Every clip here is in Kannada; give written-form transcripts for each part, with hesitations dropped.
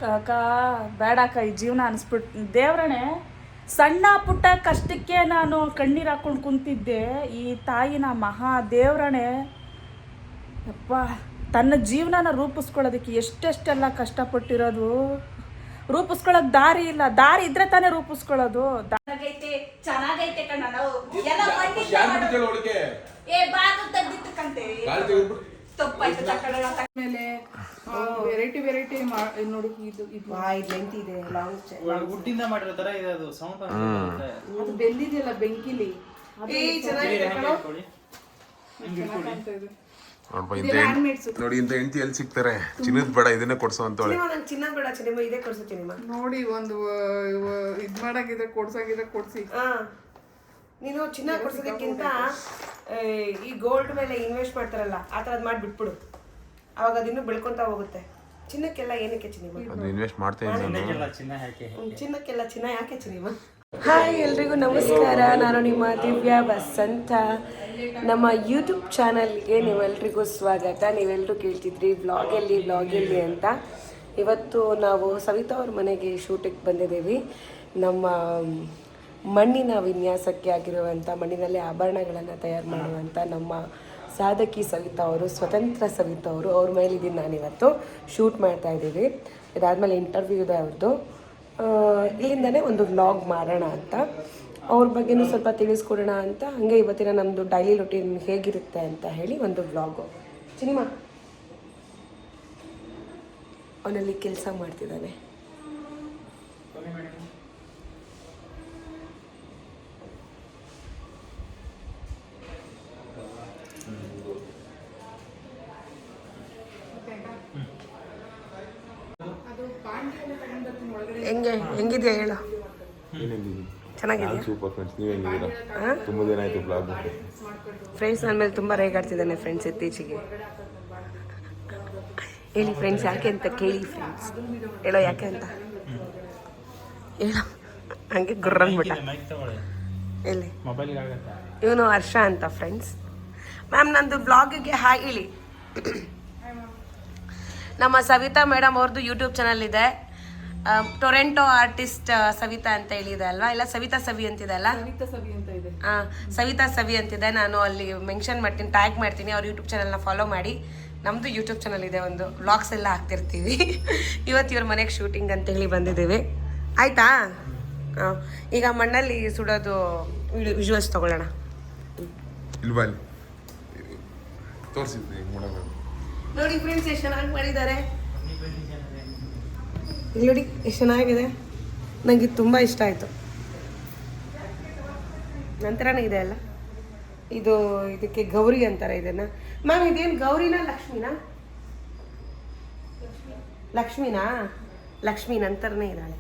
ಕಾಕ ಬೇಡಕ್ಕ ಈ ಜೀವನ ಅನಿಸ್ಬಿಟ್ಟು ದೇವ್ರಣೆ. ಸಣ್ಣ ಪುಟ್ಟ ಕಷ್ಟಕ್ಕೆ ನಾನು ಕಣ್ಣೀರು ಹಾಕೊಂಡು ಕುಂತಿದ್ದೆ. ಈ ತಾಯಿನ ಮಹಾ ದೇವ್ರಣೆ ಅಪ್ಪ ತನ್ನ ಜೀವನನ ರೂಪಿಸ್ಕೊಳ್ಳೋದಕ್ಕೆ ಎಷ್ಟೆಷ್ಟೆಲ್ಲ ಕಷ್ಟಪಟ್ಟಿರೋದು. ರೂಪಿಸ್ಕೊಳ್ಳೋಕೆ ದಾರಿ ಇಲ್ಲ, ದಾರಿ ಇದ್ರೆ ತಾನೇ ರೂಪಿಸ್ಕೊಳ್ಳೋದು. ಚೆನ್ನಾಗೈತೆ ಕಣ್ಣ. ವೆರೈಟಿ ವೆರೈಟಿ ನೋಡಿ. ಇದು ಇದೆ ವುಡ್ಡಿಂದ ಮಾಡಿರೋ ತರ ಇದೆ ಅದು. ಸೌಂಡ್ ಅದು ಬೆಂದಿದೆಯಲ್ಲ ಬೆಂಕಿಲಿ. ನೋಡಿ ಇಂತ ಹೆಂಡತಿ ಎಲ್ಲಿ ಸಿಗ್ತಾರೆ? ಚಿನ್ನದ ಬೇಡ ಇದನ್ನೇ ಕೊಡ್ಸೋ ಅಂತವಳೆ. ಚಿನ್ನ ಬೇಡ ಚಿನ್ನಮ್ಮ ಇದೇ ಕೊಡ್ಸು ಚಿನ್ನಮ್ಮ. ನೋಡಿ ಒಂದು ಇದ್ ಮಾಡಾಗಿದೆ ಕೊಡ್ಸಾಗಿದೆ ಕೊಡ್ಸಿ. ನೀನು ಚಿನ್ನ ಕೊಡ್ಸೋದಕ್ಕಿಂತ ಈ ಗೋಲ್ಡ್ ಮೇಲೆ ಇನ್ವೆಸ್ಟ್ ಮಾಡ್ತಾರಲ್ಲ ಆ ಥರದ್ದು ಮಾಡಿ ಬಿಟ್ಬಿಡು. ಅವಾಗ ಅದಿನ್ನೂ ಬೆಳ್ಕೊಂತ ಹೋಗುತ್ತೆ. ಚಿನ್ನಕ್ಕೆಲ್ಲ ಏನಕ್ಕೆ ಚಿನ್ನಮ್ಮ? ಇನ್ವೆಸ್ಟ್ ಮಾಡ್ತಾ ಇದ್ದೀನಿ. ಚಿನ್ನಕ್ಕೆಲ್ಲ ಚಿನ್ನ ಯಾಕೆ ಚಿನ್ನಮ್ಮ? ಹಾಯ್ ಎಲ್ರಿಗೂ ನಮಸ್ಕಾರ. ನಾನು ನಿಮ್ಮ ದಿವ್ಯಾ ಬಸಂತ. ನಮ್ಮ ಯೂಟ್ಯೂಬ್ ಚಾನಲ್ಗೆ ನೀವೆಲ್ರಿಗೂ ಸ್ವಾಗತ. ನೀವೆಲ್ಲರೂ ಕೇಳ್ತಿದ್ರಿ ವ್ಲಾಗ್ ಎಲ್ಲಿ ಅಂತ. ಇವತ್ತು ನಾವು ಸವಿತಾ ಅವ್ರ ಮನೆಗೆ ಶೂಟಿಗೆ ಬಂದಿದ್ದೀವಿ. ನಮ್ಮ ಮಣ್ಣಿನ ವಿನ್ಯಾಸಕ್ಕೆ ಆಗಿರುವಂಥ ಮಣ್ಣಿನಲ್ಲಿ ಆಭರಣಗಳನ್ನು ತಯಾರು ಮಾಡುವಂಥ ನಮ್ಮ ಸಾಧಕಿ ಸವಿತಾ ಅವರು, ಸ್ವತಂತ್ರ ಸವಿತಾ ಅವರು, ಅವ್ರ ಮೇಲಿದ್ದೀನಿ ನಾನಿವತ್ತು ಶೂಟ್ ಮಾಡ್ತಾಯಿದ್ದೀವಿ. ಇದಾದಮೇಲೆ ಇಂಟರ್ವ್ಯೂ ಇದೆ ಅವ್ರದ್ದು. ಇಲ್ಲಿಂದನೇ ಒಂದು ವ್ಲಾಗ್ ಮಾಡೋಣ ಅಂತ, ಅವ್ರ ಬಗ್ಗೆನೂ ಸ್ವಲ್ಪ ತಿಳಿಸ್ಕೊಡೋಣ ಅಂತ. ಹಾಗೆ ಇವತ್ತಿನ ನಮ್ಮದು ಡೈಲಿ ರೊಟೀನ್ ಹೇಗಿರುತ್ತೆ ಅಂತ ಹೇಳಿ ಒಂದು ವ್ಲಾಗು. ಸಿನಿಮಾ ಅವನಲ್ಲಿ ಕೆಲಸ ಮಾಡ್ತಿದ್ದಾನೆ. ಹೆಂಗಿದೆಯಾ ಹೇಳು? ಚೆನ್ನಾಗಿದೆಯಾ? ಸೂಪರ್ ಫ್ರೆಂಡ್ಸ್, ನೀವು ಹೆಂಗಿದ್ದೀರಾ? ತುಂಬ ದಿನ ಆಯಿತು ಬ್ಲಾಗ್. ಫ್ರೆಂಡ್ಸ್ ನನ್ನ ಮೇಲೆ ತುಂಬ ರೇಗಾಡ್ತಿದ್ದಾನೆ ಫ್ರೆಂಡ್ಸ್ ಇತ್ತೀಚೆಗೆ. ಹೇಳಿ ಫ್ರೆಂಡ್ಸ್ ಯಾಕೆ ಅಂತ ಕೇಳಿ ಫ್ರೆಂಡ್ಸ್. ಹೇಳೋ ಯಾಕೆ ಅಂತ ಹೇಳೋ. ಹಂಗೆ ಗುರ್ರನ್ಬಿಟ್ಟ. ಎಲ್ಲಿ ಇವನು ಹರ್ಷ ಅಂತ ಫ್ರೆಂಡ್ಸ್. ಮ್ಯಾಮ್ ನಂದು ಬ್ಲಾಗಿಗೆ ಹಾಯ್ ಹೇಳಿ. ನಮ್ಮ ಸವಿತಾ ಮೇಡಮ್ ಅವ್ರದ್ದು ಯೂಟ್ಯೂಬ್ ಚಾನಲ್ ಇದೆ. ಟೊರೆಂಟೊ ಆರ್ಟಿಸ್ಟ್ ಸವಿತಾ ಅಂತ ಹೇಳಿದೆ ಅಲ್ವಾ? ಇಲ್ಲ ಸವಿತಾ ಸವಿ ಅಂತಿದೆ ಅಲ್ಲ? ಸವಿತಾ ಸವಿ ಅಂತಿದೆ. ನಾನು ಅಲ್ಲಿ ಮೆನ್ಷನ್ ಮಾಡ್ತೀನಿ, ಟ್ಯಾಗ್ ಮಾಡ್ತೀನಿ. ಅವ್ರ ಯೂಟ್ಯೂಬ್ ಚಾನಲ್ನ ಫಾಲೋ ಮಾಡಿ. ನಮ್ಮದು ಯೂಟ್ಯೂಬ್ ಚಾನಲ್ ಇದೆ, ಒಂದು ವ್ಲಾಗ್ಸ್ ಎಲ್ಲ ಹಾಕ್ತಿರ್ತೀವಿ. ಇವತ್ತು ಇವ್ರ ಮನೆಗೆ ಶೂಟಿಂಗ್ ಅಂತೇಳಿ ಬಂದಿದ್ದೀವಿ. ಆಯಿತಾ? ಈಗ ಮಣ್ಣಲ್ಲಿ ಸುಡೋದು ವಿಜುವಲ್ಸ್ ತೊಗೊಳ್ಳೋಣ. ನೋಡಿ ಫ್ರೆಂಡ್ಸ್ ಎಷ್ಟು ಚೆನ್ನಾಗಿ ಮಾಡಿದ್ದಾರೆ. ಇಲ್ಲಿ ನೋಡಿ ಎಷ್ಟು ಚೆನ್ನಾಗಿದೆ. ನನಗೆ ತುಂಬ ಇಷ್ಟ ಆಯಿತು. ನಂತರನೇ ಇದೆ ಅಲ್ಲ ಇದು. ಇದಕ್ಕೆ ಗೌರಿ ಅಂತಾರೆ ಇದನ್ನು. ಮ್ಯಾಮ್ ಇದೇನು ಗೌರಿನಾ ಲಕ್ಷ್ಮಿನಾ? ಲಕ್ಷ್ಮಿನಾ? ಲಕ್ಷ್ಮಿ ನಂತರನೇ ಇದ್ದಾಳೆ.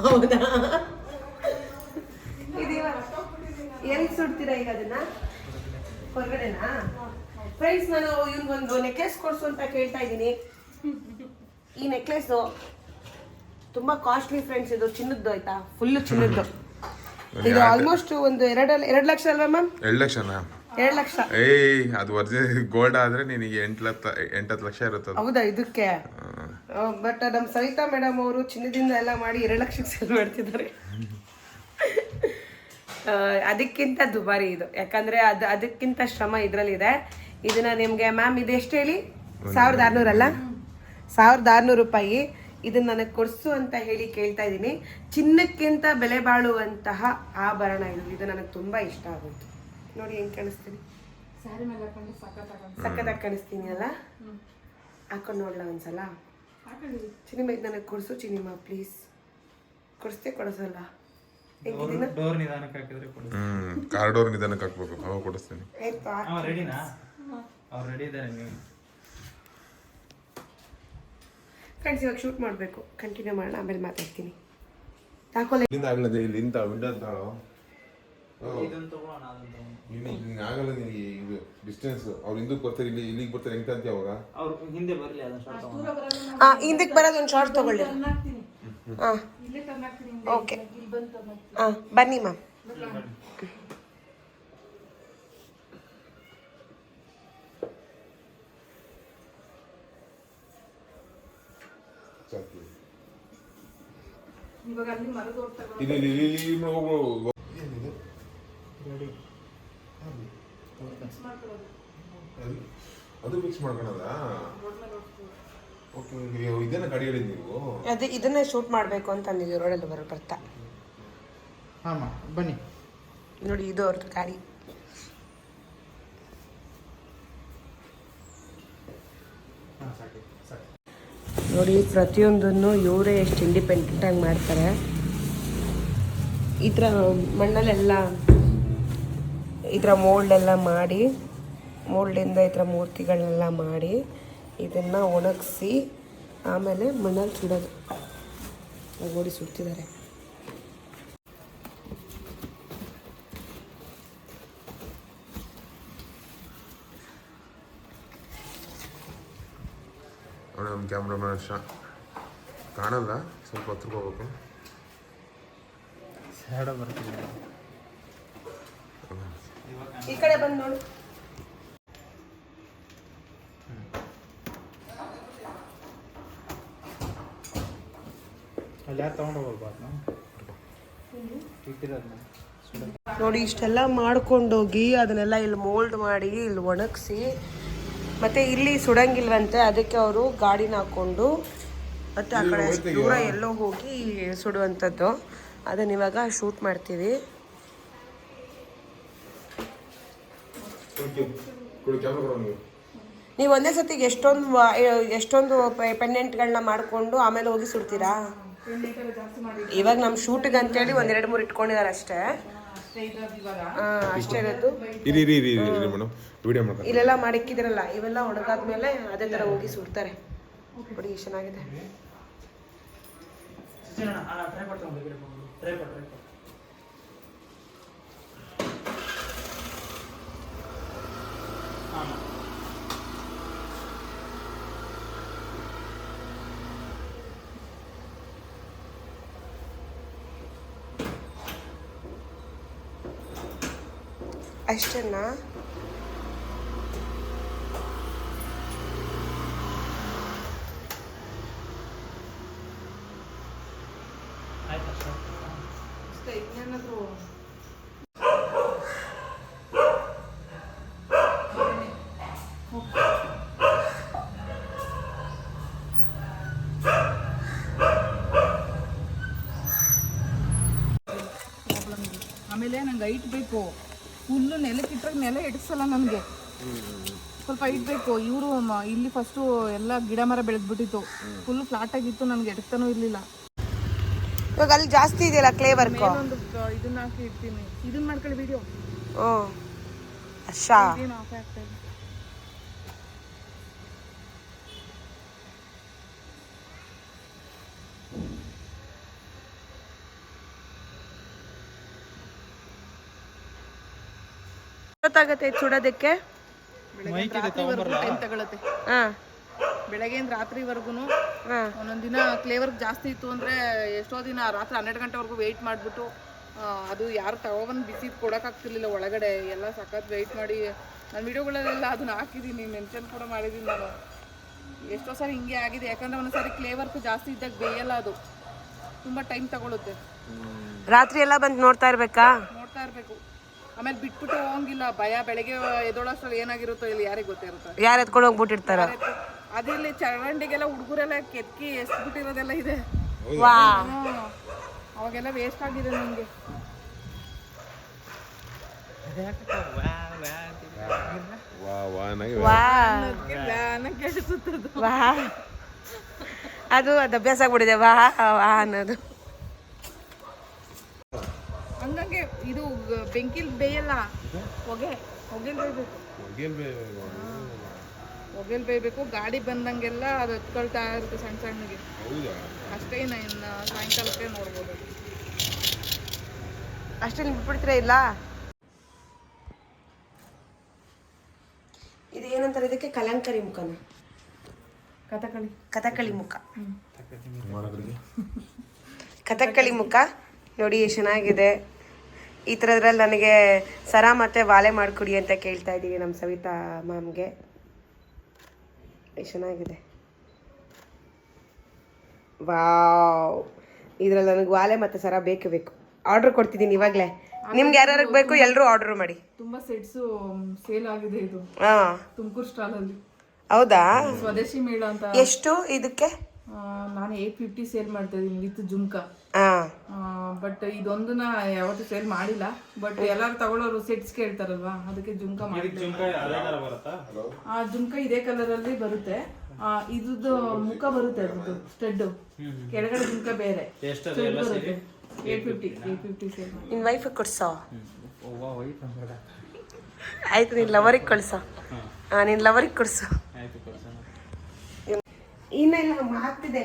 ಹೌದಾ? ಇದೀವ ಎಲ್ಲಿ ಸುಡ್ತೀರಾ ಈಗ ಅದನ್ನ? ಹೊರಗಡೆನಾ? ಫ್ರೆಂಡ್ಸ್ ನಾನು ಇವ್ನಿಗೊಂದು ನೆಕ್ಲೆಸ್ ಕೊಡಿಸು ಅಂತ ಕೇಳ್ತಾ ಇದ್ದೀನಿ. ಈ ನೆಕ್ಲೆಸ್ಸು ತುಂಬ ಕಾಸ್ಟ್ಲಿ ಫ್ರೆಂಡ್ಸ್. ಇದು ಚಿನ್ನದ್ದು ಆಯ್ತಾ? ಫುಲ್ಲು ಚಿನ್ನದ್ದು. ಇದು ಆಲ್ಮೋಸ್ಟ್ ಒಂದು 2 ಲಕ್ಷ ಅಲ್ವಾ ಮ್ಯಾಮ್? 2 ಲಕ್ಷನಾ? 2 ಲಕ್ಷ. ಅದು ಒರಿಜಿನಲ್ ಗೋಲ್ಡ್ ಆದ್ರೆ ನಿನಗೆ 8 ಲಕ್ಷ ಇರುತ್ತೆ. ಹೌದಾ? ಇದಕ್ಕೆ ಬಟ್ ನಮ್ಮ ಸವಿತಾ ಮೇಡಮ್ ಅವರು ಚಿನ್ನದಿಂದ ಎಲ್ಲ ಮಾಡಿ 2 ಲಕ್ಷಕ್ಕೆ ಸೇಲ್ ಮಾಡ್ತಿದ್ದಾರೆ. ಅದಕ್ಕಿಂತ ದುಬಾರಿ ಇದು. ಯಾಕಂದರೆ ಅದಕ್ಕಿಂತ ಶ್ರಮ ಇದರಲ್ಲಿದೆ. ಇದನ್ನು ನಿಮಗೆ ಮ್ಯಾಮ್ ಇದು ಎಷ್ಟು ಹೇಳಿ? 1600 ಅಲ್ಲ? 1600 ರೂಪಾಯಿ. ಇದನ್ನು ನನಗೆ ಕೊಡಿಸು ಅಂತ ಹೇಳಿ ಕೇಳ್ತಾ ಇದ್ದೀನಿ. ಚಿನ್ನಕ್ಕಿಂತ ಬೆಲೆ ಬಾಳುವಂತಹ ಆಭರಣ ಇದು. ಇದು ನನಗೆ ತುಂಬ ಇಷ್ಟ ಆಗೋಯ್ತು. ನೋಡಿ ಹೆಂಗೆ ಕಾಣಿಸ್ತೀನಿ? ಸಖತ್ತಾಗಿ ಕಾಣಿಸ್ತೀನಿ ಅಲ್ಲ? ಹಾಕೊಂಡು ನೋಡಲ ಒಂದ್ಸಲ. ಚಿನಿಮ ಇದು ನನಗೆ ಕೊಡಿಸು ಚಿನಿಮ ಪ್ಲೀಸ್. ಕೊಡಿಸಲ್ಲ? ಕಾರ್ ನಿಧಾನಕ್ಕೆ ಹಾಕ್ಬೇಕು. ಅವಾಗ ಕೊಡಿಸ್ತೀನಿ. ಫ್ರೆಂಡ್ಸ್ ಇವಾಗ ಶೂಟ್ ಮಾಡಬೇಕು. ಕಂಟಿನ್ಯೂ ಮಾಡೋಣ, ಆಮೇಲೆ ಮಾತಾಡ್ತೀನಿ. ಆಗಲ್ಲ ಇದು ಡಿಸ್ಟೆನ್ಸ್. ಅವ್ರು ಹಿಂದಕ್ಕೆ ಬರ್ತಾರೆ, ಇಲ್ಲಿಗೆ ಬರ್ತಾರೆ. ಹೆಂಗೆ ಅಂತ ಅವಾಗ ಹಿಂದಕ್ಕೆ ಬರೋದು ಒಂದು ಶಾರ್ಟ್ ತಗೊಳ್ಳಿ. ಹಾಂ ಓಕೆ. ಹಾಂ ಬನ್ನಿ ಮ್ಯಾಮ್. ಇವಾಗ ಅಲ್ಲಿ ಮರದೋರ್ ತಗೊಂಡು ಇಲ್ಲಿ ಹೋಗು. ರೆಡಿ ಮಿಕ್ಸ್ ಮಾಡ್ಕೊಳ್ಳೋದು. ಅದು ಮಿಕ್ಸ್ ಮಾಡ್ಕೊಳದ? ಓಕೆ ಇದನ್ನ ಗಾಡಿ ಹೇಳಿದ್ ನೀವು? ಅದೇ ಇದನ್ನೇ ಶೂಟ್ ಮಾಡಬೇಕು ಅಂತ ಅಂದಿದ್ದೀವಿ ರೋಡಲ್ಲಿ ಬರ್ತಾ. ಹಾಂ ಬನ್ನಿ ನೋಡಿ ಇದು ಅವ್ರದ್ದು ಗಾಡಿ. ಹಾಂ ಸಾಕು ಸಾಕು. ನೋಡಿ ಪ್ರತಿಯೊಂದನ್ನು ಇವರೇ ಎಷ್ಟು ಇಂಡಿಪೆಂಡೆಂಟಾಗಿ ಮಾಡ್ತಾರೆ. ಈ ಥರ ಮಣ್ಣಲ್ಲೆಲ್ಲ ಈ ಥರ ಮೋಲ್ಡೆಲ್ಲ ಮಾಡಿ, ಮೋಲ್ಡಿಂದ ಈ ಥರ ಮೂರ್ತಿಗಳನ್ನೆಲ್ಲ ಮಾಡಿ ಇದನ್ನು ಒಣಗಿಸಿ ಆಮೇಲೆ ಮಣ್ಣಲ್ಲಿ ಸುಡೋದು. ನೋಡಿ ಸುಡ್ತಿದ್ದಾರೆ. ನಮ್ಮ ಕ್ಯಾಮ್ರಾಮನ್ ಅಷ್ಟ ಕಾಣಲ್ಲ, ಸ್ವಲ್ಪ ಹತ್ರಕ್ಕೆ ಹೋಗ್ಬೇಕು. ಸ್ಯಾಡೋ ಬರ್ತಿದೆ. ಈ ಕಡೆ ಬಂದು ನೋಡು. ಅಲ್ಲಿ ಯಾರು ತೊಗೊಂಡು ಹೋಗ್ಬಾರ್ದು ಇಟ್ಟಿರೋದನ್ನ. ನೋಡಿ ಇಷ್ಟೆಲ್ಲ ಮಾಡ್ಕೊಂಡೋಗಿ ಅದನ್ನೆಲ್ಲ ಇಲ್ಲಿ ಮೋಲ್ಡ್ ಮಾಡಿ ಇಲ್ಲಿ ಒಣಗಿಸಿ ಮತ್ತೆ ಇಲ್ಲಿ ಸುಡಂಗಿಲ್ವಂತೆ, ಅದಕ್ಕೆ ಅವರು ಗಾಡಿನ ಹಾಕ್ಕೊಂಡು ಮತ್ತೆ ಆ ಕಡೆ ದೂರ ಎಲ್ಲೋ ಹೋಗಿ ಸುಡುವಂಥದ್ದು. ಅದನ್ನ ಇವಾಗ ಶೂಟ್ ಮಾಡ್ತೀವಿ. ನೀವು ಒಂದೇ ಸತಿಗೆ ಎಷ್ಟೊಂದು ಪೆಂಡೆಂಟ್ಗಳನ್ನ ಮಾಡಿಕೊಂಡು ಆಮೇಲೆ ಹೋಗಿ ಸುಡ್ತೀರಾ? ಇವಾಗ ನಮ್ಮ ಶೂಟಿಗೆ ಅಂತೇಳಿ 1-2-3 ಇಟ್ಕೊಂಡಿದ್ದಾರೆ ಅಷ್ಟೇ. ಅಷ್ಟೇ ಇರೋದು. ಇಲ್ಲೆಲ್ಲ ಮಾಡಿಕ್ಕಿದ್ರಲ್ಲ, ಇವೆಲ್ಲ ಒಣಗಾದ್ಮೇಲೆ ಅದೇ ಥರ ಹೋಗಿ ಸುಡ್ತಾರೆ. ನೋಡಿ ಎಷ್ಟು ಚೆನ್ನಾಗಿದೆ. ಅಷ್ಟೇನಾ? ಇನ್ನೇನಾದ್ರು ಆಮೇಲೆ ನಂಗೆ ಹೈಟ್ ಬೇಕು. ಫುಲ್ಲು ನೆಲಕ್ಕಿಟ್ಟಾಗ ನೆಲ ಇಡಿಸಲ್ಲ ನನಗೆ, ಸ್ವಲ್ಪ ಹೈಟ್ ಬೇಕು. ಇವರು ಇಲ್ಲಿ ಫಸ್ಟು ಎಲ್ಲ ಗಿಡ ಮರ ಬೆಳೆದ್ಬಿಟ್ಟಿತ್ತು, ಫುಲ್ ಫ್ಲಾಟ್ ಆಗಿತ್ತು, ನನಗೆ ಎಡ್ತಾನೂ ಇರಲಿಲ್ಲ. ಇವಾಗ ಅಲ್ಲಿ ಜಾಸ್ತಿ ಇದೆಯಲ್ಲ ಕ್ಲೇ ವರ್ಕ್. ಒಂದು ಇದನ್ನ ಹಾಕಿ ಇಡ್ತೀನಿ. ಇದನ್ನ ಮಾಡ್ಕೊಳ್ಳಿ ವಿಡಿಯೋ. ಅಷ್ಟಾ ಏನು ಆಫ್ ಆಗ್ತಾ ಇದೆ. ಗೊತ್ತಾಗತ್ತೆ ಸುಡೋದಕ್ಕೆ. ಟೈಮ್ ತಗೊಳತ್ತೆ. ಬೆಳಗ್ಗೆಯಿಂದ ರಾತ್ರಿವರೆಗೂ ಒಂದೊಂದು ದಿನ ಕ್ಲೇ ವರ್ಕ್ ಜಾಸ್ತಿ ಇತ್ತು ಅಂದರೆ ಎಷ್ಟೋ ದಿನ ರಾತ್ರಿ 12 ಗಂಟೆವರೆಗೂ ವೆಯ್ಟ್ ಮಾಡಿಬಿಟ್ಟು ಅದು ಯಾರು ತಗೊಬಂದು ಬಿಸಿ ಕೊಡೋಕ್ಕಾಗ್ತಿರ್ಲಿಲ್ಲ ಒಳಗಡೆ. ಎಲ್ಲ ಸಖತ್ ವೆಯ್ಟ್ ಮಾಡಿ ನಾನು ವಿಡಿಯೋಗಳಲ್ಲೆಲ್ಲ ಅದನ್ನ ಹಾಕಿದ್ದೀನಿ, ಮೆನ್ಷನ್ ಕೂಡ ಮಾಡಿದ್ದೀನಿ ನಾನು. ಎಷ್ಟೋ ಸಾರಿ ಹಿಂಗೆ ಆಗಿದೆ, ಯಾಕಂದರೆ ಒಂದೊಂದ್ಸಾರಿ ಕ್ಲೇ ವರ್ಕ್ ಜಾಸ್ತಿ ಇದ್ದಾಗ ಬೇಯಲ್ಲ, ಅದು ತುಂಬ ಟೈಮ್ ತಗೊಳುತ್ತೆ. ರಾತ್ರಿ ಎಲ್ಲ ಬಂದು ನೋಡ್ತಾ ಇರಬೇಕಾ? ನೋಡ್ತಾ ಇರಬೇಕು. ಆಮೇಲೆ ಬಿಟ್ಬಿಟ್ಟು ಹೋಗಂಗಿಲ್ಲ, ಭಯ. ಬೆಳಗ್ಗೆ ಎದೋಳಷ್ಟ್ರಲ್ಲಿ ಏನಾಗಿರುತ್ತೋ ಇಲ್ಲಿ ಯಾರಿಗೆ ಗೊತ್ತಿರುತ್ತೆ. ಯಾರು ಎತ್ಕೊಂಡು ಹೋಗ್ಬಿಟ್ಟಿರ್ತಾರ. ಅದಿಲ್ಲಿ ಚರಂಡಿಗೆಲ್ಲ ಹುಡುಗರೆಲ್ಲ ಕೆತ್ಕಿ ಎಸ್ಬಿಟ್ಟಿರೋದೆಲ್ಲ ಇದೆ. ಅವಾಗೆಲ್ಲ ವೇಸ್ಟ್ ಆಗಿದೆ ನನಗೆ. ಅದು ಅಭ್ಯಾಸ ಆಗ್ಬಿಟ್ಟಿದೆ ವಾ ಅನ್ನೋದು. ಹಂಗಂಗೆ ಇದು ಬೆಂಕಿಲ್ ಬೇಯಲ್ಲ, ಹೊಗೆಲ್ ಬೇಯಬೇಕು. ಗಾಡಿ ಬಂದಂಗೆಲ್ಲ ಅದು ಹತ್ಕೊಳ್ತಾ ಇರುತ್ತೆ ಸಣ್ಣ ಸಣ್ಣಗೆ. ಅಷ್ಟೇ, ಇನ್ನು ಸಾಯಂಕಾಲಕ್ಕೆ ನೋಡ್ಬೋದು. ಅಷ್ಟೇ ಬಿಟ್ಬಿಡ್ತೀರಾ? ಇಲ್ಲ ಇದು ಏನಂತಾರೆ ಇದಕ್ಕೆ? ಕಲಂಕರಿ ಮುಖನ, ಕಥಕಳಿ ಮುಖ. ಕಥಕಳಿ ಮುಖ ನೋಡಿ ಎಷ್ಟು ಚೆನ್ನಾಗಿದೆ. ಈ ಥರದ್ರಲ್ಲಿ ನನಗೆ ಸರ ಮತ್ತು ವಾಲೆ ಮಾಡಿಕೊಡಿ ಅಂತ ಕೇಳ್ತಾ ಇದ್ದೀವಿ ನಮ್ಮ ಸವಿತಾ ಮ್ಯಾಮ್ಗೆ. ಎಷ್ಟು ಚೆನ್ನಾಗಿದೆ. ವಾವ್, ಇದ್ರಲ್ಲಿ ನನಗೆ ವಾಲೆ ಮತ್ತು ಸರ ಬೇಕೇ ಬೇಕು. ಆರ್ಡ್ರ್ ಕೊಡ್ತಿದ್ದೀನಿ ಇವಾಗಲೇ. ನಿಮ್ಗೆ ಯಾರ್ಯಾರಿಗೆ ಬೇಕು ಎಲ್ಲರೂ ಆರ್ಡ್ರ್ ಮಾಡಿ. ತುಂಬಾ ಸೆಟ್ಸು ಸೇಲ್ ಆಗಿದೆ ಇದು ಹಾಂ, ತುಮಕೂರು ಸ್ಟಾಲಲ್ಲಿ. ಹೌದಾ? ಸ್ವದೇಶಿ ಮೇಳ ಅಂತ. ಎಷ್ಟು ಇದಕ್ಕೆ? ನಾನು 850 ಸೇಲ್ ಮಾಡ್ತಾ ಇದೀನಿ ವಿತ್ ಜುಮ್ಕಾ. ಬಟ್ ಇದೊಂದನ್ನ ಯಾವತ್ತೂ ಸೇಲ್ ಮಾಡಿಲ್ಲ. ಬಟ್ ಎಲ್ಲಾರು ತಗೊಳ್ಳೋರು ಸೆಟ್ಸ್ ಕೇಳ್ತಾರಲ್ವಾ, ಅದಕ್ಕೆ ಜುಮ್ಕಾ ಮಾಡಿ. ಆ ಜುಮ್ಕಾ ಇದೇ ಕಲರ್ ಅಲ್ಲಿ ಬರುತ್ತೆ. ಇದ್ದು ಮುಖ ಬರುತ್ತೆ, ಅದ್ರದ್ದು ಸ್ಟಡ್ ಕೆಳಗಡೆ ಜುಮ್ಕಾ ಬೇರೆ ಬರುತ್ತೆ. 850 ಸೇಲ್ ಮಾಡಿ. ನಿನ್ನ ವೈಫಿಗೆ ಕೊಡ್ಸೋ. ಆಯ್ತು, ನಿನ್ನ ಲವರಿಗೆ ಕಳ್ಸೋ. ನಿನ್ನ ಲವರಿಗೆ ಕೊಡ್ಸು. ಇನ್ನೆಲ್ಲ ಹಾಕ್ತಿದೆ.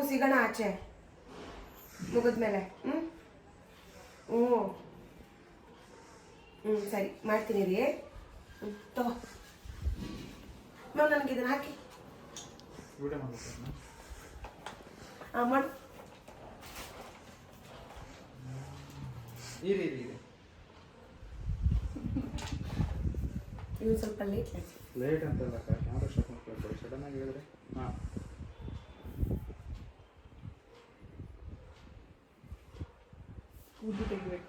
ಸಿಗೋಣ ಆಚೆ ಮುಗಿದ್ಮೇಲೆ. ಸರಿ ಮಾಡ್ತೀನಿ ರೀ. ತಗೋ ಮ್ಯಾಮ್, ನನಗೆ ಇದನ್ನ ಹಾಕಿ. ಮಾಡು. ಇನ್ನು ಸ್ವಲ್ಪ ಲೇಟ್ ಅಂತಲ್ಲ ಕ್ಯಾಮ್ರಾ ಸ್ಟಾಪ್ ಮಾಡ್ಕೊಳ್ಳಿ. ಸಡನ್ ಆಗಿ ಹೇಳಿದ್ರೆ ಹಾಂ ಕೂದಲು ತೆಗಿಬೇಕು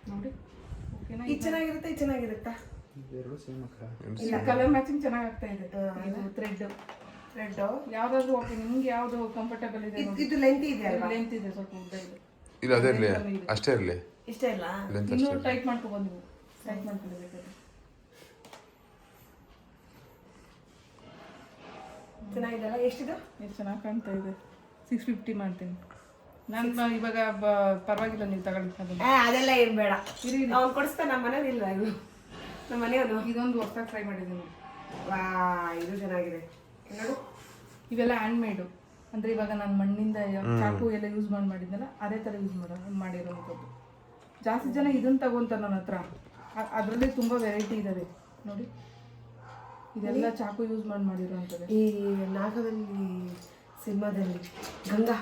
ನೋಡಿ. ಇದು ಚೆನ್ನಾಗಿರುತ್ತೆ, ಇದು ಚೆನ್ನಾಗಿರುತ್ತಾ? ಎರಡು ಸೇಮ್ ಅಕ್ಕ. ಇಲ್ಲ, ಕಲರ್ ಮ್ಯಾಚಿಂಗ್ ಚೆನ್ನಾಗಿ ಆಗ್ತಾ ಇದೆ. ಇದು ಥ್ರೆಡ್ ಯಾವ್ದಾದ್ರು ಓಕೆ. ನಿಮ್ಗೆ ಯಾವ್ದು ಕಂಫರ್ಟಬಲ್ ಇದೆ? ಇದು ಲೆಂತ್ ಇದೆ ಅಲ್ವಾ? ಲೆಂತ್ ಇದೆ, ಸ್ವಲ್ಪ ಉದ್ದ ಇದೆ. ಇದು ಅದೇ ಇರಲಿ, ಅಷ್ಟೇ ಇರಲಿ. ಇಷ್ಟ ಇಲ್ಲ, ಇನ್ನೂ ಟೈಟ್ ಮಾಡ್ಕೊಬೋದು ನೀವು. ಟೈಟ್ ಮಾಡ್ಕೊಳ್ಬೇಕಾದ್ರೆ ಚೆನ್ನಾಗಿದೆಲ್ಲ. ಎಷ್ಟಿದೆ? ಎಷ್ಟು ಚೆನ್ನಾಗಿ ಕಾಣ್ತಾ ಇದೆ. 650 ಮಾಡ್ತೀನಿ ನಾನು ಇವಾಗ. ಪರವಾಗಿಲ್ಲ, ನೀವು ತಗೊಳ್ಳಿ. ಅದೆಲ್ಲ ಏನು ಬೇಡ, ಅವ್ನು ಕೊಡಿಸ್ತಾ. ನಮ್ಮ ಮನೇಲಿ ಇಲ್ಲ ಇದು, ನಮ್ಮ ಮನೆಯವನು. ಇದೊಂದು ಹೊಸದಾಗಿ ಟ್ರೈ ಮಾಡಿದ್ದೀನಿ. ವಾ, ಇದು ಚೆನ್ನಾಗಿದೆ ನೋಡು. ಇವೆಲ್ಲ ಹ್ಯಾಂಡ್ ಮೇಡು. ಅಂದರೆ ಇವಾಗ ನಾನು ಮಣ್ಣಿಂದ ಚಾಕು ಎಲ್ಲ ಯೂಸ್ ಮಾಡಿದ್ನಲ್ಲ, ಅದೇ ಥರ ಯೂಸ್ ಮಾಡಿರೋಂಥದ್ದು. ಜಾಸ್ತಿ ಜನ ಇದನ್ನು ತಗೊಂತಾರೆ ನನ್ನ ಹತ್ರ. ಅದರಲ್ಲಿ ತುಂಬ ವೆರೈಟಿ ಇದ್ದಾವೆ ನೋಡಿ. ಇದೆಲ್ಲ ಚಾಕು ಯೂಸ್ ಮಾಡಿರೋಂಥದ್ದು. ಈ ನಾಗವಲ್ಲಿ ಸಿನಿಮಾದಲ್ಲಿ ಗಂಗಾ,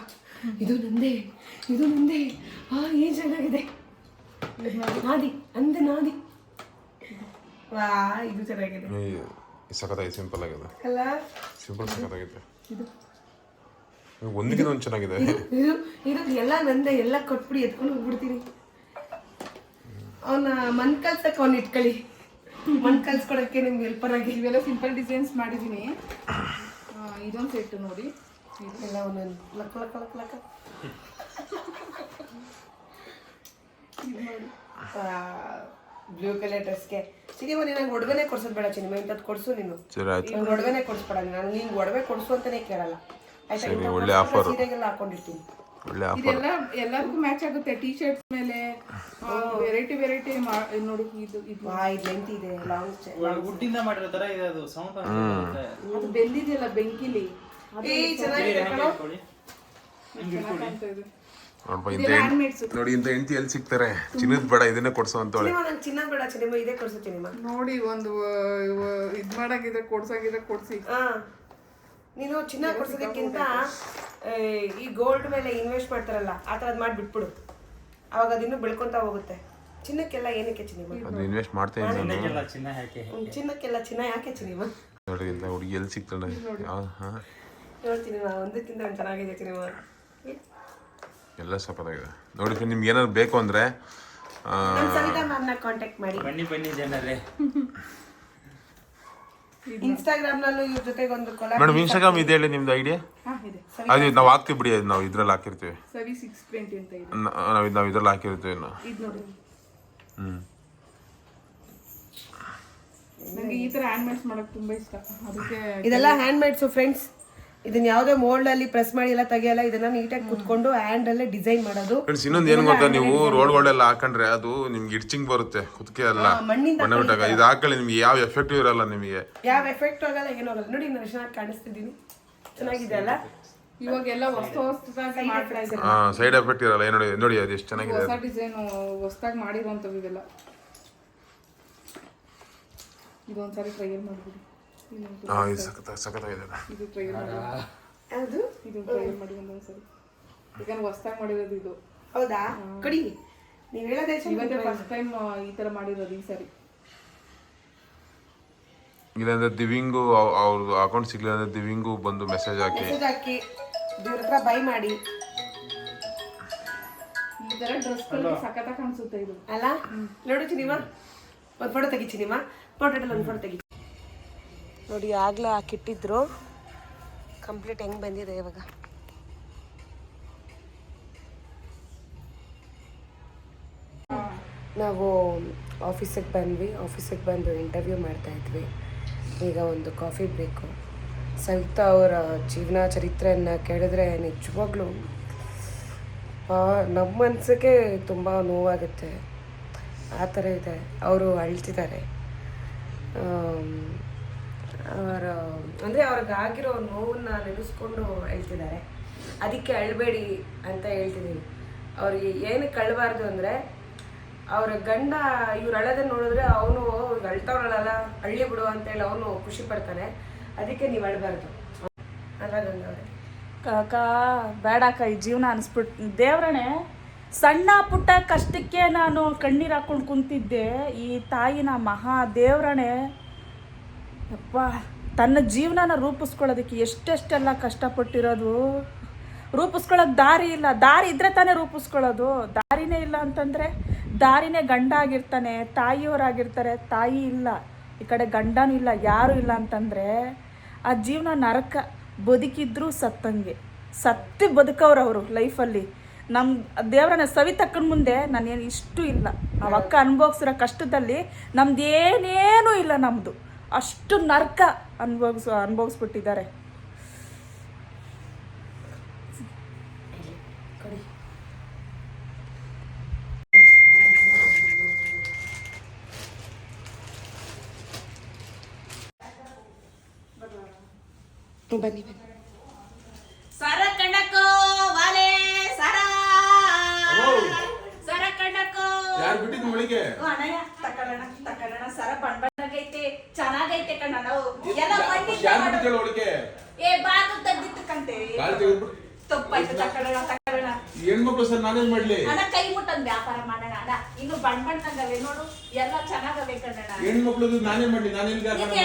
ಇದು ನಂದೇ, ಇದು ನಂದೇ. ಏನು ಚೆನ್ನಾಗಿದೆ. ನಾದಿ ಅಂದೆ ನಾದಿ. ವಾ, ಇದು ಚೆನ್ನಾಗಿದೆ. ಸಖತ್ತಾಗಿದೆ, ಸಿಂಪಲ್ ಆಗಿದೆ ಅಲ್ಲ? ಸಿಂಪಲ್ ಸಖತ್ತಾಗಿದೆ. ಇದು ಒಂದಿಗಿನ ಒಂದು ಚೆನ್ನಾಗಿದೆ. ಇದು ಇದು ಎಲ್ಲ ನಂದೆ, ಎಲ್ಲ ಕೊಟ್ಬಿಡಿ, ಎತ್ಕೊಂಡು ಹೋಗ್ಬಿಡ್ತೀನಿ. ಅವನ ಮನ್ ಕಲ್ಸಕ್ಕೆ ಅವ್ನು ಇಟ್ಕೊಳ್ಳಿ. ಮನ್ ಕಲ್ಸ್ಕೊಡಕ್ಕೆ ನಿಮ್ಗೆ ಹೆಲ್ಪರ್ ಆಗಿ. ಇವೆಲ್ಲ ಸಿಂಪಲ್ ಡಿಸೈನ್ಸ್ ಮಾಡಿದ್ದೀನಿ. ಇದೊಂದು ಸೆಟ್ ನೋಡಿ. ಎಲ್ಲ ಒಂದೊಂದು ಲಕ್ಕ ಲಕ್ಕ ಲಕ್ಕ ಲಕ್ಕ. ಬ್ಲೂ ಕಲರ್ ಡ್ರೆಸ್ಗೆ ಸಿನಿಮಾ. ನೀನು ಒಡವೆನೇ ಕೊಡ್ಸೋದು ಬೇಡ ಚಿನಿಮಾ, ಇಂಥದ್ದು ಕೊಡಿಸು ನೀನು. ನಂಗೆ ಒಡವೆನೇ ಕೊಡಿಸ್ಬೇಡ. ನಾನು ನಿಂಗೆ ಒಡವೆ ಕೊಡಿಸು ಅಂತಾನೆ ಕೇಳಲ್ಲ ಆಯ್ತಾ? ಒಳ್ಳೆ ಆಫರ್, ಸೀರೆಗೆಲ್ಲ ಹಾಕೊಂಡಿರ್ತೀನಿ. ಒಳ್ಳೆ ಆಫರ್. ಇದೆಲ್ಲ ಎಲ್ಲರಿಗೂ ಮ್ಯಾಚ್ ಆಗುತ್ತೆ. ಟೀ ಶರ್ಟ್ ಮೇಲೆ ವೆರೈಟಿ ನೋಡಿ. ಇದು ಲೆಂತ್ ಇದೆ, ಲಾಂಗ್ ವುಡ್ಡಿಂದ ಮಾಡಿರೋ ತರ ಇದೆ. ಅದು ಸೌಂಡ್ ಅದು ಬೆಂದಿದೆಯಲ್ಲ ಬೆಂಕಿಲಿ. ಚೆನ್ನಾಗಿದೆ ಕಣೋ. ನೋಡಿ, ಇಂಥ ಹೆಂಡತಿ ಎಲ್ಲಿ ಸಿಗ್ತಾರೆ? ಚಿನ್ನದ ಬೇಡ, ಇದನ್ನೇ ಕೊಡ್ಸೋ ಅಂತವಳೆ. ನಂಗೆ ಚಿನ್ನ ಬೇಡ ಚಿನಿಮಾ, ಇದೇ ಕೊಡ್ಸು ಚಿನಿಮಾ. ನೋಡಿ, ಒಂದು ಇದು ಮಾಡಾಗಿದೆ, ಕೊಡ್ಸಾಗಿದೆ, ಕೊಡ್ಸಿ. ನೀನು ಚಿನ್ನ ಕೊಡ್ಸೋದಕ್ಕಿಂತ ಈ ಗೋಲ್ಡ್ ಮೇಲೆ ಇನ್ವೆಸ್ಟ್ ಮಾಡ್ತಾರಲ್ಲ, ಆ ಥರದ್ದು ಮಾಡಿ ಬಿಟ್ಬಿಡು. ಅವಾಗ ಅದಿನ್ನೂ ಬೆಳ್ಕೊಂತ ಹೋಗುತ್ತೆ. ಚಿನ್ನಕ್ಕೆಲ್ಲ ಏನಕ್ಕೆ ಚಿನಿಮಾ? ಅದು ಇನ್ವೆಸ್ಟ್ ಮಾಡ್ತಾ ಇದ್ದೀನಿ ನಾನು. ಚಿನ್ನಕ್ಕೆಲ್ಲ ಚಿನ್ನ ಯಾಕೆ ಚಿನಿಮಾ? ನೋಡಿ, ಇಂಥ ಹುಡುಗಿ ಎಲ್ಲಿ ಸಿಗ್ತಾಳೆ? ಹೇಳ್ತೀನಿ ನಾನು, ಒಂದಕ್ಕಿಂತ ಒಂದು ಚೆನ್ನಾಗಿದೆ ಚಿನಿಮಾ. ಎಲ್ಲ ಸಖತ್ತಾಗಿದೆ ನೋಡಿ. ನಿಮ್ಗೆ ಏನಾದ್ರು ಬೇಕು ಅಂದರೆ ಸವಿತಾ ಮ್ಯಾಮ್ನ ಕಾಂಟ್ಯಾಕ್ಟ್ ಮಾಡಿ. ಬನ್ನಿ ಜನರೇ. ಇನ್ಸ್ಟಾಗ್ರಾಮ್ನಲ್ಲೂ ಇವ್ರ ಜೊತೆಗೆ ಒಂದು ಕೊಲಾಬ್. ಮೇಡಮ್, ಇನ್ಸ್ಟಾಗ್ರಾಮ್ ಇದೆ ಹೇಳಿ ನಿಮ್ದು ಐಡಿಯಾ? ಅದು ನಾವು ಹಾಕ್ತೀವಿ ಬಿಡಿ. ಅದು ನಾವು ಇದ್ರಲ್ಲಿ ಹಾಕಿರ್ತೀವಿ. ಸವಿ 620 ಅಂತ ಇದೆ. ನಾವು ಇದ್ರಲ್ಲಿ ಹಾಕಿರ್ತೀವಿ. ಇದು ನೋಡಿ. ನನಗೆ ಈ ಥರ ಹ್ಯಾಂಡ್ ಮೇಡ್ಸ್ ಮಾಡೋಕೆ ತುಂಬ ಇಷ್ಟ. ಅದಕ್ಕೆ ಇದೆಲ್ಲ ಹ್ಯಾಂಡ್ ಮೇಡ್ಸು ಫ್ರೆಂಡ್ಸ್. ಇದನ್ನ ಯಾವುದೇ ಮೋಲ್ಡ್ ಅಲ್ಲಿ ಪ್ರೆಸ್ ಮಾಡಿ ಎಲ್ಲ ತೆಗಿಯಲ್ಲ. ಇದನ್ನ ನೀಟಾಗಿ ಕುತ್ಕೊಂಡು ಹ್ಯಾಂಡ್ ಅಲ್ಲೇ ಡಿಸೈನ್ ಮಾಡೋದು. ಇನ್ನೊಂದು ಏನು ಗೊತ್ತಾ, ನೀವು ರೋಡ್ಗಳೆಲ್ಲ ಹಾಕೊಂಡ್ರೆ ಅದು ನಿಮ್ಗೆ ಇಡ್ಚಿಂಗ್ ಬರುತ್ತೆ, ಕುತ್ತಿಗೆ ಎಲ್ಲ ಮಣ್ಣು ಬಿಟ್ಟಾಗ. ಇದು ಹಾಕೊಳ್ಳಿ, ನಿಮ್ಗೆ ಯಾವ ಎಫೆಕ್ಟಿವ್ ಇರಲ್ಲ. ನಿಮಗೆ ಯಾವ ಎಫೆಕ್ಟ್ ಆಗಲ್ಲ, ಏನೂ ಆಗಲ್ಲ. ನೋಡಿ, ನಾನು ಚೆನ್ನಾಗಿ ಕಾಣಿಸ್ತಿದ್ದೀನಿ. ಚೆನ್ನಾಗಿದೆ ಅಲ್ಲ? ಇವಾಗೆಲ್ಲ ಹೊಸದಾಗಿ ಮಾಡ್ತಾ ಇದ್ದಾರೆ. ಸೈಡ್ ಎಫೆಕ್ಟ್ ಇರಲ್ಲ. ನೋಡಿ ನೋಡಿ, ಅದು ಎಷ್ಟು ಚೆನ್ನಾಗಿದೆ. ಹೊಸ ಡಿಸೈನ್ ಹೊಸದಾಗಿ ಮಾಡಿರೋಂಥವು ಇವೆಲ್ಲ. ಇದೊಂದ್ಸರಿ ಟ್ರಯಲ್ ಮಾಡ್ಬಿಡಿ. ಇದು ಸಖತ್ತಾಗಿದೆ. ಇದು ಟ್ರಯಲ್ ಮಾಡಿ. ಅದು ಇದು ಟ್ರಯಲ್ ಮಾಡಿ ಒಂದೊಂದ್ಸರಿ. ಈಗ ಹೊಸದಾಗಿ ಮಾಡಿರೋದು ಇದು. ಹೌದಾ? ಕೊಡಿ, ನೀವು ಹೇಳೋದೇ ಇವತ್ತೇ ಫಸ್ಟ್ ಟೈಮ್ ಈ ಥರ ಮಾಡಿರೋದು ಈ ಸರಿ. ಇಲ್ಲಾಂದ್ರೆ ದಿವಿಂಗು ಅವ್ರದ್ದು ಅಕೌಂಟ್ ಸಿಗ್ಲಿಲ್ಲ ಅಂದ್ರೆ ದಿವಿಂಗು ಬಂದು ಮೆಸೇಜ್ ಹಾಕಿ ದೇವ್ರ ಹತ್ರ ಬೈ ಮಾಡಿ ಈ ತರ ಡ್ರೆಸ್ ಸಖತ್ತ ಕಾಣಿಸುತ್ತೆ ಇದು ಅಲ್ಲ. ನೋಡು ಚಿನಿಮಾ, ಒಂದು ಫೋಟೋ ತೆಗಿ ಚಿನಿಮಾ, ಫೋಟೋದಲ್ಲಿ ಒಂದು ಫೋಟೋ ತೆಗಿ. ನೋಡಿ ಆಗ್ಲೇ ಹಾಕಿಟ್ಟಿದ್ರು, ಕಂಪ್ಲೀಟ್ ಹೆಂಗ್ ಬಂದಿದೆ ಇವಾಗ. ನಾವು ಆಫೀಸಿಗೆ ಬಂದ್ವಿ, ಆಫೀಸಿಗೆ ಬಂದು ಇಂಟರ್ವ್ಯೂ ಮಾಡ್ತಾ ಇದ್ವಿ. ಈಗ ಒಂದು ಕಾಫಿ ಬ್ರೇಕು. ಸವಿತಾ ಅವರ ಜೀವನ ಚರಿತ್ರೆಯನ್ನು ಕೇಳಿದ್ರೆ ನಿಜವಾಗ್ಲೂ ನಮ್ಮ ಮನಸ್ಸಿಗೆ ತುಂಬ ನೋವಾಗುತ್ತೆ. ಆ ಥರ ಇದೆ. ಅವರು ಅಳ್ತಿದ್ದಾರೆ. ಅಂದರೆ ಅವ್ರಿಗಾಗಿರೋ ನೋವನ್ನು ನೆನೆಸ್ಕೊಂಡು ಅಳ್ತಿದ್ದಾರೆ. ಅದಕ್ಕೆ ಅಳಬೇಡಿ ಅಂತ ಹೇಳ್ತಿದ್ದೀನಿ. ಅವ್ರಿಗೆ ಏನಕ್ಕೆ ಅಳಬಾರ್ದು ಅಂದರೆ ಅವ್ರ ಗಂಡ ಇವ್ರು ಅಳೋದನ್ನ ನೋಡಿದ್ರೆ ಅವನು ಅಳ್ತಾವಳಲ್ಲ ಅಳ್ಳಿ ಬಿಡು ಅಂತೇಳಿ ಅವನು ಖುಷಿ ಪಡ್ತಾನೆ. ಅದಕ್ಕೆ ನೀವು ಅಳಬಾರ್ದು ಅಲ್ಲ ಗಂಗವ್ರೆ. ಕಾಕ ಬೇಡಕ್ಕ ಈ ಜೀವನ ಅನಿಸ್ಬಿಟ್ಟು ದೇವ್ರಣೆ ಸಣ್ಣ ಪುಟ್ಟ ಕಷ್ಟಕ್ಕೆ ನಾನು ಕಣ್ಣೀರು ಹಾಕ್ಕೊಂಡು ಕುಂತಿದ್ದೆ. ಈ ತಾಯಿನ ಮಹಾ ದೇವ್ರಣೆ ಅಪ್ಪ ತನ್ನ ಜೀವನನ ರೂಪಿಸ್ಕೊಳ್ಳೋದಕ್ಕೆ ಎಷ್ಟೆಷ್ಟೆಲ್ಲ ಕಷ್ಟಪಟ್ಟಿರೋದು. ರೂಪಿಸ್ಕೊಳ್ಳೋಕೆ ದಾರಿ ಇಲ್ಲ, ದಾರಿ ಇದ್ದರೆ ತಾನೇ ರೂಪಿಸ್ಕೊಳ್ಳೋದು. ದಾರಿನೇ ಇಲ್ಲ ಅಂತಂದರೆ ದಾರಿನೇ ಗಂಡ ಆಗಿರ್ತಾನೆ, ತಾಯಿಯವರಾಗಿರ್ತಾರೆ, ತಾಯಿ ಇಲ್ಲ, ಈ ಕಡೆ ಗಂಡನೂ ಇಲ್ಲ, ಯಾರೂ ಇಲ್ಲ ಅಂತಂದರೆ ಆ ಜೀವನ ನರಕ. ಬದುಕಿದ್ರು ಸತ್ತಂಗೆ, ಸತ್ತಿ ಬದುಕವ್ರವರು ಲೈಫಲ್ಲಿ. ನಮ್ಮ ದೇವರನ್ನ ಸವಿತಕ್ಕನ ಮುಂದೆ ನಾನೇನು ಇಷ್ಟು ಇಲ್ಲ. ಆ ಅಕ್ಕ ಅನುಭವಿಸಿರೋ ಕಷ್ಟದಲ್ಲಿ ನಮ್ದು ಏನೇನೂ ಇಲ್ಲ. ನಮ್ಮದು ಅಷ್ಟು ನರಕ ಅನುಭವಿಸ್ಬಿಟ್ಟಿದ್ದಾರೆ. ಬನ್ನಿ ಸರ ಕಣ್ಣಕ್ಕೋ ವಾಲೆ ಸರ ಸರ ಕಣ್ಣಕ್ಕೋ ಯಾರು ಬಿಟ್ಟಿದ್ದು ಒಳಗೆ ಅಣ್ಣಯ್ಯ ತಕೊಳ್ಳೋಣ ಸರ ಬಣ್ಣಗೈತೆ ಚೆನ್ನಾಗೈತೆ ಕಣ್ಣ. ನಾವು ಎಲ್ಲ ಯಾರು ಬಿಟ್ಟಿದ್ದು ಒಳಗೆ ಏ ಬಾದು ತೆಗ್ದಿತ್ತು ಕಂತೆ ತಪ್ಪಾಯ್ತು. ತಕೊಳ್ಳೋಣ ಹೆಣ್ಮಕ್ಳು ಸರ್ ನಾನೇನ್ ಮಾಡ್ಲಿ ಅಣ್ಣ ಕೈ ಮುಟ್ಟಂದ್ ವ್ಯಾಪಾರ ಮಾಡೋಣ ಅಣ್ಣ. ಇನ್ನು ಬಣ್ಣಗವೆ ನೋಡು ಎಲ್ಲ ಚೆನ್ನಾಗವೆ ಕಣ್ಣಣ್ಣ. ಹೆಣ್ಮಕ್ಳು ನಾನೇನ್ ಮಾಡ್ಲಿ,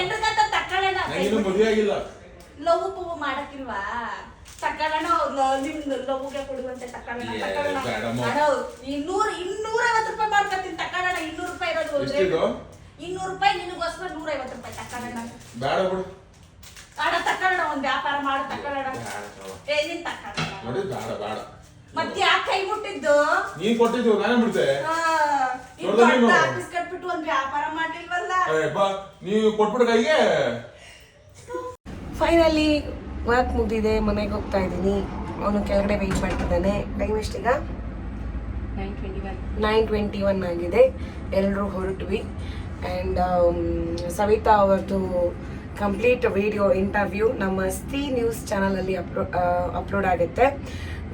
ಎಂಟ್ರಗಂತ ತಕೊಳ್ಳೋಣ. ಮದುವೆ ಆಗಿಲ್ಲ. ಲವ್ ಪೂವು ಮಾಡಕ್ಕಿಲ್ವಾ? ತಕೊಳ್ಳೋಣ. ನಿಮ್ದು ಲವ್ಗೆ ಕೊಡುವಂತೆ ತಕೊಳ್ಳೋಣ. ಅಣ್ಣ 250 ರೂಪಾಯಿ ಮಾಡ್ಕೊತೀನಿ. ತಕೊಳ್ಳೋಣ. 200 ರೂಪಾಯಿ ಇರೋದು 200 ರೂಪಾಯಿ ನಿನಗೋಸ್ಕರ 150 ರೂಪಾಯಿ ತಕೊಳ್ಳೋಣ. ಬೇಡ ಬಿಡು ಅಣ್ಣ ತಕೊಳ್ಳೋಣ. ಒಂದ್ ವ್ಯಾಪಾರ ಮಾಡಿ ತಕೊಳ್ಳೋಣ. ಏ ನೀನ್ ತಕೊಳ್ಳೋಣ. ಮತ್ತೆ ಯಾಕೆ ಕೈ ಮುಟ್ಟಿದ್ದು? ನೀನ್ ಕೊಟ್ಟಿದ್ದು ನಾನೇ ಬಿಡ್ತೆ. ಆಫೀಸ್ ಕಟ್ಬಿಟ್ಟು ಒಂದ್ ವ್ಯಾಪಾರ ಮಾಡ್ಲಿಲ್ವಲ್ಲ. ನೀವು ಕೊಟ್ಬಿಟ್ಟು ಕೈಗೆ. ಫೈನಲಿ ವರ್ಕ್ ಮುಗಿದಿದೆ, ಮನೆಗೆ ಹೋಗ್ತಾ ಇದ್ದೀನಿ. ಅವನು ಕೆಳಗಡೆ ವೆಯ್ಟ್ ಮಾಡ್ತಿದ್ದಾನೆ. ಟೈಮ್ ಎಷ್ಟೀಗ? 9:21 ಆಗಿದೆ. ಎಲ್ಲರೂ ಹೊರಟ್ವಿ. ಆ್ಯಂಡ್ ಸವಿತಾ ಅವ್ರದ್ದು ಕಂಪ್ಲೀಟ್ ವಿಡಿಯೋ ಇಂಟರ್ವ್ಯೂ ನಮ್ಮ ಸ್ತ್ರೀ ನ್ಯೂಸ್ ಚಾನಲಲ್ಲಿ ಅಪ್ಲೋಡ್ ಆಗುತ್ತೆ.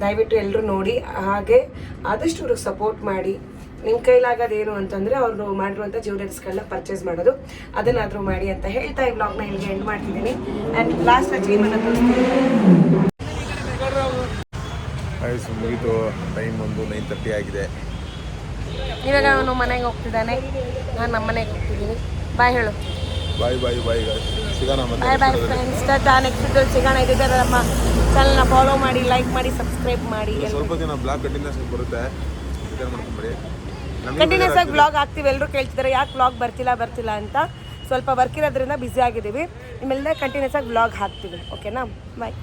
ದಯವಿಟ್ಟು ಎಲ್ಲರೂ ನೋಡಿ. ಹಾಗೆ ಆದಷ್ಟು ಅವ್ರಿಗೆ ಸಪೋರ್ಟ್ ಮಾಡಿ. ನಿಮ್ಮ ಕೈಲಾಗೋದೇನು ಅಂತಂದರೆ ಅವರು ಮಾಡಿರುವಂಥ ಜ್ಯುವೆಲರೀಸ್ಗಳನ್ನ ಪರ್ಚೇಸ್ ಮಾಡೋದು, ಅದನ್ನಾದರೂ ಮಾಡಿ ಅಂತ ಹೇಳ್ತಾ ಈ ವ್ಲಾಗ್ನ ಇಲ್ಲಿಗೆ ಎಂಡ್ ಮಾಡ್ತಿದ್ದೀನಿ. ಆ್ಯಂಡ್ ಲಾಸ್ಟ್ ಜೀವನ ಮುಗಿತು. ಟೈಮ್ ಒಂದು 9:30 ಆಗಿದೆ. ಇವಾಗ ಅವನು ಮನೆಗೆ ಹೋಗ್ತಿದ್ದಾನೆ, ನಾನು ನಮ್ಮ ಮನೆಗೆ ಹೋಗ್ತಿದ್ದೀನಿ. ಬಾಯ್ ಹೇಳು. ಬಾಯ್ ಸಿಗೋಣ. Bye friends. ನೆಕ್ಸ್ಟ್ ವಿಡಿಯೋಲಿ ಸಿಗೋಣ. ಇದೇ ನಮ್ಮ ಚಾನಲ್ನ ಫಾಲೋ ಮಾಡಿ, ಲೈಕ್ ಮಾಡಿ, ಸಬ್ಸ್ಕ್ರೈಬ್ ಮಾಡಿ. ಸ್ವಲ್ಪ ದಿನ ಬ್ಲಾಗ್ ಕಂಟಿನ್ಯೂಸ್ ಆಗಿ ಬರುತ್ತೆ, ಮಾಡ್ಕೊಂಬಿಡಿ. ಕಂಟಿನ್ಯೂಸ್ ಆಗಿ ವ್ಲಾಗ್ ಆಗ್ತೀವಿ. ಎಲ್ಲರೂ ಕೇಳ್ತಿದ್ದಾರೆ ಯಾಕೆ ವ್ಲಾಗ್ ಬರ್ತಿಲ್ಲ ಅಂತ. ಸ್ವಲ್ಪ ವರ್ಕ್ ಇರೋದ್ರಿಂದ ಬ್ಯುಸಿ ಆಗಿದ್ದೀವಿ. ನಿಮ್ಮೆಲ್ಲ ಕಂಟಿನ್ಯೂಸ್ ಆಗಿ ವ್ಲಾಗ್ ಹಾಕ್ತೀವಿ. ಓಕೆನಾ? ಬಾಯ್.